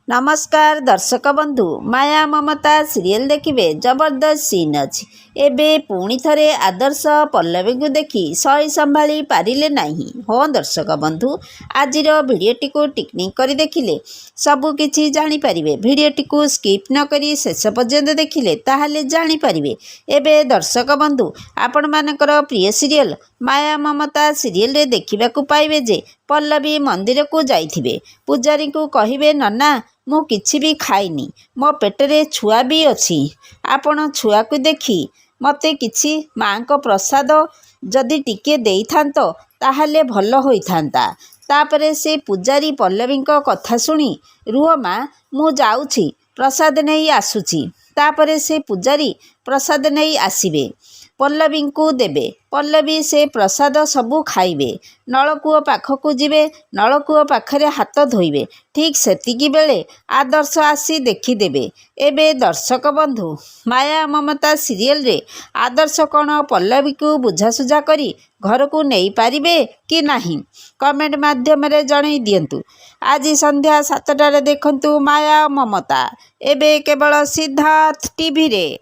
नमस्कार दर्शक बंधु माया ममता सीरियल देखिए जबरदस्त सीन अच्छी एबे पुणी थरे आदर्श पल्लवी को देखी सही संभाली पारिले नहीं। हाँ दर्शक बंधु आजिर भिडटी को टिकनिक कर देखिले सबकि जापर भिडटी को स्किप न करी शेष पर्यंत देखिले ताहले जापर। एबे दर्शक बंधु आपण मानकर प्रिय सीरियल माया ममता सीरियल रे देखा पाइबे जे पल्लवी मंदिर को जाइथिबे पूजारी को कहिबे नन्ना मु किछि भी खाइनी मो पेटरे छुआ भी अच्छी आपण छुआ को देखी मते किछि माँ को प्रसाद जदि टिके देई थांतो ताहले भल होइथांता। तापरे से पूजारी पल्लवी कथा शुणी रुह माँ मु जाउछि प्रसाद नहीं आसुछि। तापरे से पूजारी प्रसाद नहीं आसिबे पल्लवी को देबे पल्लवी से प्रसाद सबू खाइबे नलकूଅ पाखकू जिबे नलकूଅ पाखरे हाथ धोइबे ठीक सेतिकी बेले आदर्श आसी देखिदेबे। एबे दर्शक बंधु माया ममता सीरियल रे आदर्श कौन पल्लवी को बुझासुझा करी घर को नहीं पारिबे कि नहीं कमेंट माध्यम रे जणाई दियंतु। आज संध्या 7टारे देखंतु माया ममता एबे केवल सिद्धार्थ टीवी रे।